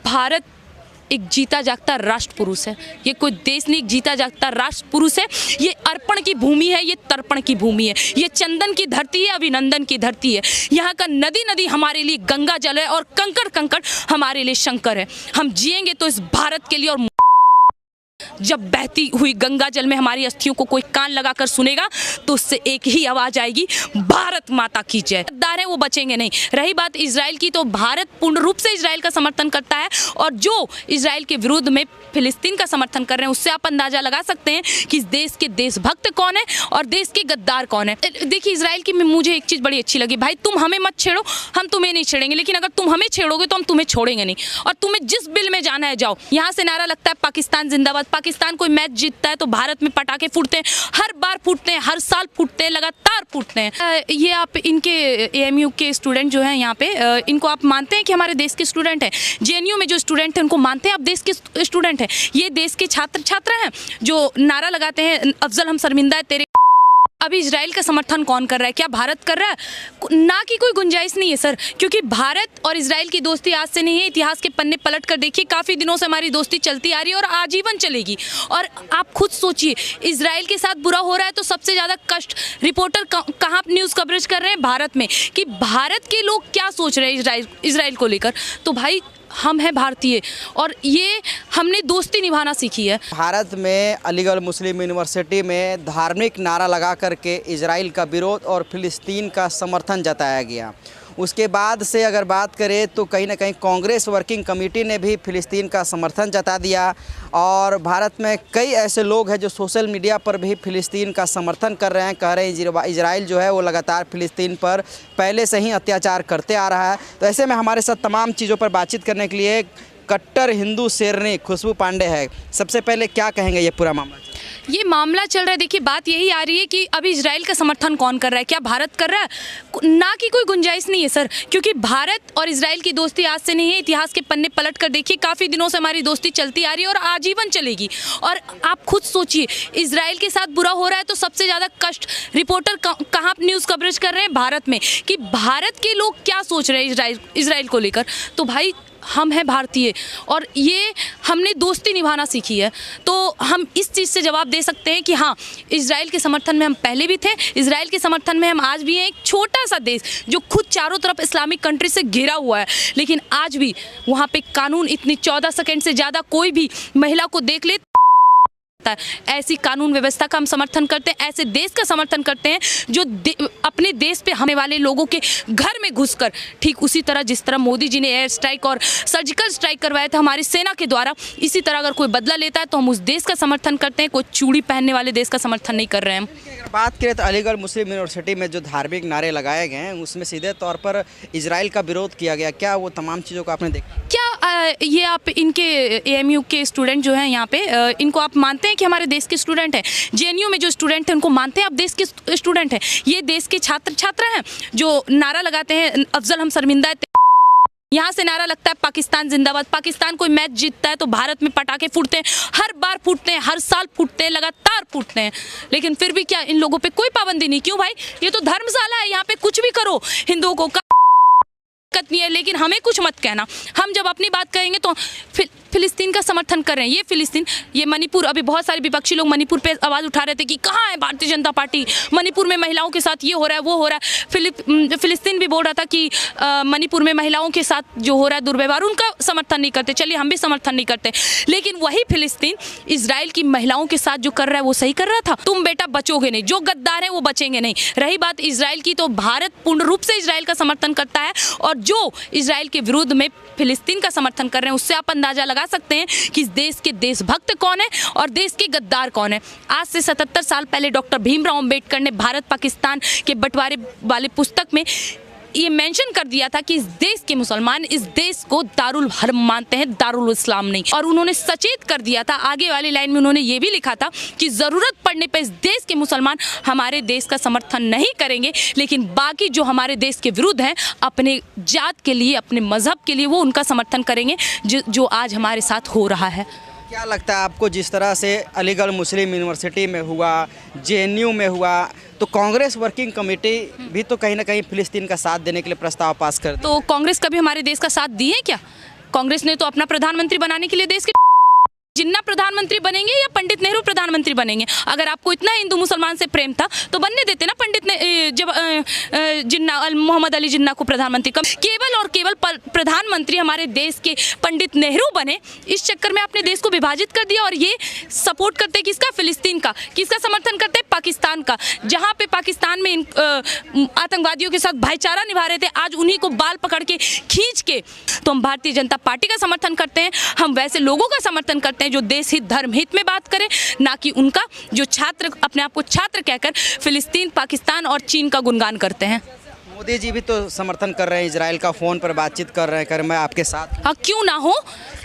भारत एक जीता जागता राष्ट्र पुरुष है। ये कोई देश नहीं, एक जीता जागता राष्ट्र पुरुष है। ये अर्पण की भूमि है, ये तर्पण की भूमि है। ये चंदन की धरती है, अभिनंदन की धरती है। यहाँ का नदी नदी हमारे लिए गंगा जल है और कंकड़ कंकड़ हमारे लिए शंकर है। हम जिएंगे तो इस भारत के लिए, और जब बहती हुई गंगा जल में हमारी अस्थियों को कोई कान लगाकर सुनेगा तो उससे एक ही आवाज आएगी, भारत माता की जय। गद्दार है वो बचेंगे नहीं। रही बात इजराइल की, तो भारत पूर्ण रूप से इजराइल का समर्थन करता है, और जो इजराइल के विरुद्ध में फिलिस्तीन का समर्थन कर रहे हैं उससे आप अंदाजा लगा सकते हैं कि इस देश के देशभक्त कौन है और देश के गद्दार कौन है। देखिए इजराइल की मुझे एक चीज़ बड़ी अच्छी लगी, भाई तुम हमें मत छेड़ो, हम तुम्हें नहीं छेड़ेंगे, लेकिन अगर तुम हमें छेड़ोगे तो हम तुम्हें छोड़ेंगे नहीं, और तुम्हें जिस बिल में जाना है जाओ। यहाँ से नारा लगता है पाकिस्तान जिंदाबाद। पाकिस्तान कोई मैच जीतता है तो भारत में पटाखे फूटते हैं, हर बार फूटते हैं, हर साल फूटते हैं, लगातार फूटते हैं। ये आप इनके AMU के स्टूडेंट जो हैं यहाँ पे, इनको आप मानते हैं कि हमारे देश के स्टूडेंट हैं? JNU में जो स्टूडेंट हैं उनको मानते हैं आप देश के स्टूडेंट हैं? ये देश के छात्र हैं जो नारा लगाते हैं अफजल हम शर्मिंदा है तेरे। अभी इजराइल का समर्थन कौन कर रहा है? क्या भारत कर रहा है? ना की कोई गुंजाइश नहीं है सर, क्योंकि भारत और इजराइल की दोस्ती आज से नहीं है। इतिहास के पन्ने पलट कर देखिए, काफ़ी दिनों से हमारी दोस्ती चलती आ रही है और आजीवन चलेगी। और आप खुद सोचिए, इजराइल के साथ बुरा हो रहा है तो सबसे ज़्यादा कष्ट रिपोर्टर कहाँ न्यूज़ कवरेज कर रहे हैं? भारत में, कि भारत के लोग क्या सोच रहे हैं इजराइल को लेकर। तो भाई हम हैं भारतीय और ये हमने दोस्ती निभाना सीखी है। भारत में अलीगढ़ मुस्लिम यूनिवर्सिटी में धार्मिक नारा लगा करके इजराइल का विरोध और फिलिस्तीन का समर्थन जताया गया। उसके बाद से अगर बात करें तो कहीं ना कहीं कांग्रेस वर्किंग कमेटी ने भी फिलिस्तीन का समर्थन जता दिया, और भारत में कई ऐसे लोग हैं जो सोशल मीडिया पर भी फिलिस्तीन का समर्थन कर रहे हैं, कह रहे हैं इजराइल जो है वो लगातार फिलिस्तीन पर पहले से ही अत्याचार करते आ रहा है। तो ऐसे में हमारे साथ तमाम चीज़ों पर बातचीत करने के लिए कट्टर हिंदू शेरनी खुशबू पांडे है। सबसे पहले क्या कहेंगे ये पूरा मामला? ये मामला चल रहा है, देखिए बात यही आ रही है कि अभी इजराइल का समर्थन कौन कर रहा है? क्या भारत कर रहा है? ना की कोई गुंजाइश नहीं है सर, क्योंकि भारत और इजराइल की दोस्ती आज से नहीं है। इतिहास के पन्ने पलट कर देखिए, काफ़ी दिनों से हमारी दोस्ती चलती आ रही है और आजीवन चलेगी। और आप खुद सोचिए, इजराइल के साथ बुरा हो रहा है तो सबसे ज़्यादा कष्ट रिपोर्टर कहाँ न्यूज़ कवरेज कर रहे हैं? भारत में, कि भारत के लोग क्या सोच रहे हैं इजराइल को लेकर। तो भाई हम हैं भारतीय और ये हमने दोस्ती निभाना सीखी है, तो हम इस चीज़ से जवाब दे सकते हैं कि हाँ, इजराइल के समर्थन में हम पहले भी थे, इजराइल के समर्थन में हम आज भी हैं। एक छोटा सा देश जो खुद चारों तरफ इस्लामिक कंट्री से घिरा हुआ है, लेकिन आज भी वहाँ पे कानून इतनी 14 सेकंड से ज़्यादा कोई भी महिला को देख ले, ऐसी कानून व्यवस्था का हम समर्थन करते हैं। ऐसे देश का समर्थन करते हैं जो अपने देश पे हमने वाले लोगों के घर में घुसकर, ठीक उसी तरह जिस तरह मोदी जी ने एयर स्ट्राइक और सर्जिकल स्ट्राइक करवाया था हमारी सेना के द्वारा, इसी तरह अगर कोई बदला लेता है तो हम उस देश का समर्थन करते हैं। कोई चूड़ी पहनने वाले देश का समर्थन नहीं कर रहे हैं हम। अगर बात करें तो अलीगढ़ मुस्लिम यूनिवर्सिटी में जो धार्मिक नारे लगाए गए हैं उसमें सीधे तौर पर इजराइल का विरोध किया गया। क्या वो तमाम चीज़ों को आपने देखा? क्या ये आप इनके AMU के स्टूडेंट जो हैं यहाँ पे, इनको आप मानते हैं कि हमारे देश के स्टूडेंट हैं? JNU में जो स्टूडेंट हैं उनको मानते हैं आप देश के स्टूडेंट हैं? ये देश के छात्र हैं जो नारा लगाते हैं अफजल हम शर्मिंदा है। यहाँ से नारा लगता है पाकिस्तान जिंदाबाद। पाकिस्तान कोई मैच जीतता है तो भारत में पटाखे फूटते हैं, हर बार फूटते हैं, हर साल फूटते हैं, लगातार फूटते हैं, लेकिन फिर भी क्या इन लोगों पे कोई पाबंदी नहीं? क्यों भाई? ये तो धर्मशाला है, यहाँ पे कुछ भी करो, हिंदुओं को नहीं है, लेकिन हमें कुछ मत कहना। हम जब अपनी बात कहेंगे तो फिलिस्तीन का समर्थन कर रहे हैं। ये फिलिस्तीन, ये मणिपुर, अभी बहुत सारे विपक्षी लोग मणिपुर पे आवाज़ उठा रहे थे कि कहाँ है भारतीय जनता पार्टी, मणिपुर में महिलाओं के साथ ये हो रहा है वो हो रहा है। फिलिस्तीन भी बोल रहा था कि मणिपुर में महिलाओं के साथ जो हो रहा है दुर्व्यवहार, उनका समर्थन नहीं करते। चलिए हम भी समर्थन नहीं करते, लेकिन वही फिलिस्तीन इजराइल की महिलाओं के साथ जो कर रहा है वो सही कर रहा था। तुम बेटा बचोगे नहीं, जो गद्दार है वो बचेंगे नहीं। रही बात इजराइल की, तो भारत पूर्ण रूप से इजराइल का समर्थन करता है, और जो इजराइल के विरुद्ध में फिलिस्तीन का समर्थन कर रहे हैं उससे आप अंदाजा लगा सकते हैं कि इस देश के देशभक्त कौन है और देश के गद्दार कौन है। आज से 77 साल पहले डॉक्टर भीमराव अंबेडकर ने भारत पाकिस्तान के बंटवारे वाले पुस्तक में ये मेंशन कर दिया था कि इस देश के मुसलमान इस देश को दारुल हर्ब मानते हैं, दारुल इस्लाम नहीं। और उन्होंने सचेत कर दिया था, आगे वाली लाइन में उन्होंने ये भी लिखा था कि ज़रूरत पड़ने पर इस देश के मुसलमान हमारे देश का समर्थन नहीं करेंगे, लेकिन बाकी जो हमारे देश के विरुद्ध हैं, अपने जात के लिए, अपने मजहब के लिए, वो उनका समर्थन करेंगे, जो आज हमारे साथ हो रहा है। क्या लगता है आपको, जिस तरह से अलीगढ़ मुस्लिम यूनिवर्सिटी में हुआ, JNU में हुआ, तो कांग्रेस वर्किंग कमेटी भी तो कहीं ना कहीं फिलिस्तीन का साथ देने के लिए प्रस्ताव पास कर दी। तो कांग्रेस कभी हमारे देश का साथ दी है क्या? कांग्रेस ने तो अपना प्रधानमंत्री बनाने के लिए देश के जिन्ना प्रधानमंत्री बनेंगे या पंडित नेहरू प्रधानमंत्री बनेंगे। अगर आपको इतना हिंदू मुसलमान से प्रेम था तो बनने देते ना पंडित ने जब जिन्ना मोहम्मद अली जिन्ना को प्रधानमंत्री केवल और केवल प्रधानमंत्री हमारे देश के पंडित नेहरू बने। इस चक्कर में आपने देश को विभाजित कर दिया और ये सपोर्ट करते किसका, फिलिस्तीन का। किसका समर्थन करते, पाकिस्तान का। जहाँ पे पाकिस्तान में आतंकवादियों के साथ भाईचारा निभा रहे थे, आज उन्हीं को बाल पकड़ के खींच के। तो हम भारतीय जनता पार्टी का समर्थन करते हैं। हम वैसे लोगों का समर्थन करते हैं जो देश हित धर्म हित में बात करें, ना कि उनका जो छात्र अपने आप को छात्र कहकर फिलिस्तीन, पाकिस्तान और चीन का गुणगान करते हैं। मोदी जी भी तो समर्थन कर रहे हैं, इजराइल का फ़ोन पर बातचीत कर रहे हैं, कर मैं आपके साथ। हाँ, क्यों ना हो।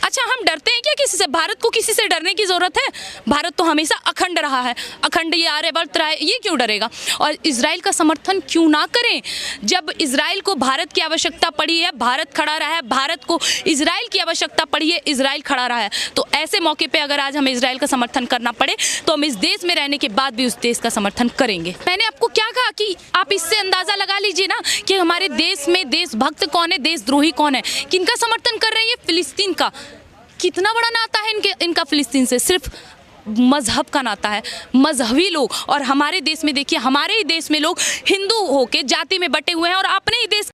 अच्छा, हम डरते हैं क्या किसी से? भारत को किसी से डरने की ज़रूरत है? भारत तो हमेशा अखंड रहा है, अखंड ये आर्यवर्त रहा है, ये क्यों डरेगा? और इजराइल का समर्थन क्यों ना करें? जब इजराइल को भारत की आवश्यकता पड़ी है, भारत खड़ा रहा है। भारत को इजराइल की आवश्यकता पड़ी है, इजराइल खड़ा रहा है। तो ऐसे मौके पर अगर आज हमें इजराइल का समर्थन करना पड़े तो हम इस देश में रहने के बाद भी उस देश का समर्थन करेंगे। मैंने आपको क्या कहा कि आप इससे अंदाज़ा लगा लीजिए ना कि हमारे देश में देशभक्त कौन है, देशद्रोही कौन है। किनका समर्थन कर रहे हैं? ये फिलिस्तीन का। कितना बड़ा नाता है इनका फिलिस्तीन से? सिर्फ मजहब का नाता है, मजहबी लोग। और हमारे देश में देखिए, हमारे ही देश में लोग हिंदू होके जाति में बटे हुए हैं और अपने ही देश,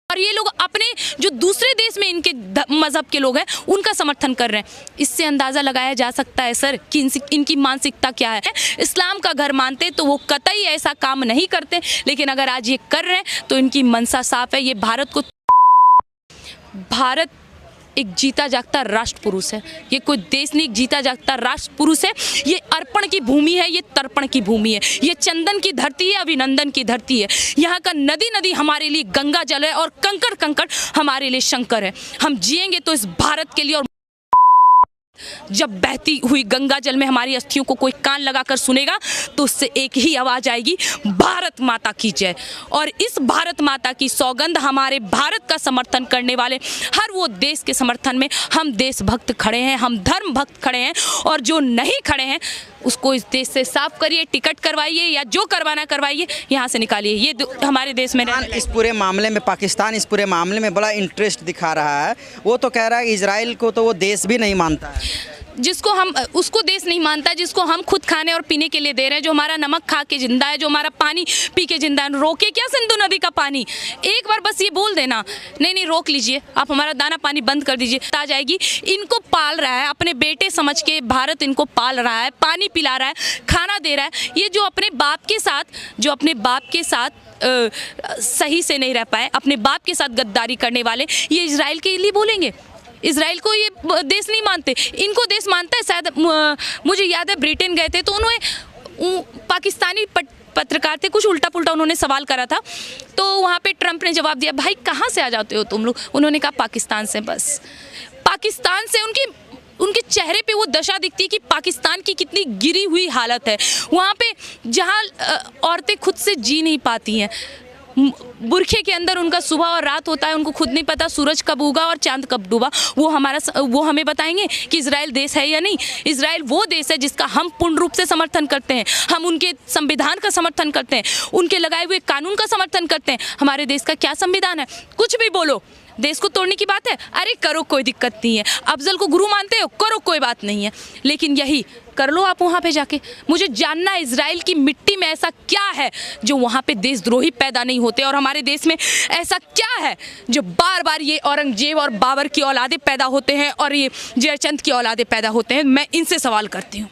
और ये लोग अपने जो दूसरे देश में इनके मजहब के लोग हैं उनका समर्थन कर रहे हैं। इससे अंदाज़ा लगाया जा सकता है सर कि इनकी मानसिकता क्या है। इस्लाम का घर मानते तो वो कतई ऐसा काम नहीं करते, लेकिन अगर आज ये कर रहे हैं तो इनकी मनसा साफ है। ये भारत एक जीता जागता राष्ट्र पुरुष है। ये कोई देश नहीं, जीता जागता राष्ट्र पुरुष है। ये अर्पण की भूमि है, ये तर्पण की भूमि है। ये चंदन की धरती है, अभिनंदन की धरती है। यहाँ का नदी नदी हमारे लिए गंगा जल है और कंकड़ कंकड़ हमारे लिए शंकर है। हम जिएंगे तो इस भारत के लिए। और जब बहती हुई गंगा जल में हमारी अस्थियों को कोई कान लगाकर सुनेगा तो उससे एक ही आवाज आएगी, भारत माता की जय। और इस भारत माता की सौगंध हमारे भारत का समर्थन करने वाले हर वो देश के समर्थन में हम देशभक्त खड़े हैं, हम धर्म भक्त खड़े हैं। और जो नहीं खड़े हैं उसको इस देश से साफ करिए, टिकट करवाइए या जो करवाना करवाइए, यहाँ से निकालिए। ये हमारे देश में इस पूरे मामले में पाकिस्तान इस पूरे मामले में बड़ा इंटरेस्ट दिखा रहा है। वो तो कह रहा है इजराइल को तो वो देश भी नहीं मानता है। जिसको हम उसको देश नहीं मानता, जिसको हम खुद खाने और पीने के लिए दे रहे हैं, जो हमारा नमक खा के जिंदा है, जो हमारा पानी पी के जिंदा है। रोके क्या सिंधु नदी का पानी? एक बार बस ये बोल देना, नहीं रोक लीजिए, आप हमारा दाना पानी बंद कर दीजिए, आ जाएगी। इनको पाल रहा है, अपने बेटे समझ के भारत इनको पाल रहा है, पानी पिला रहा है, खाना दे रहा है। ये जो अपने बाप के साथ सही से नहीं रह पाए, अपने बाप के साथ गद्दारी करने वाले, ये इजराइल के लिए बोलेंगे? इजराइल को ये देश नहीं मानते, इनको देश मानता है। शायद मुझे याद है ब्रिटेन गए थे तो उन्होंने पाकिस्तानी पत्रकार थे, कुछ उल्टा पुल्टा उन्होंने सवाल करा था, तो वहाँ पे ट्रंप ने जवाब दिया, भाई कहाँ से आ जाते हो तुम लोग? उन्होंने कहा पाकिस्तान से। बस पाकिस्तान से उनके चेहरे पे वो दशा दिखती है कि पाकिस्तान की कितनी गिरी हुई हालत है। वहाँ पे जहाँ औरतें खुद से जी नहीं पाती हैं, बुरखे के अंदर उनका सुबह और रात होता है, उनको खुद नहीं पता सूरज कब उगा और चांद कब डूबा। वो हमें बताएंगे कि इजराइल देश है या नहीं? इजराइल वो देश है जिसका हम पूर्ण रूप से समर्थन करते हैं। हम उनके संविधान का समर्थन करते हैं, उनके लगाए हुए कानून का समर्थन करते हैं। हमारे देश का क्या संविधान है? कुछ भी बोलो, देश को तोड़ने की बात है, अरे करो, कोई दिक्कत नहीं है। अफजल को गुरु मानते हो, करो, कोई बात नहीं है। लेकिन यही कर लो आप वहाँ पे जाके। मुझे जानना है इजराइल की मिट्टी में ऐसा क्या है जो वहाँ पे देशद्रोही पैदा नहीं होते, और हमारे देश में ऐसा क्या है जो बार बार ये औरंगजेब और बाबर की औलादे पैदा होते हैं और ये जयचंद की औलादे पैदा होते हैं। मैं इनसे सवाल करती हूँ।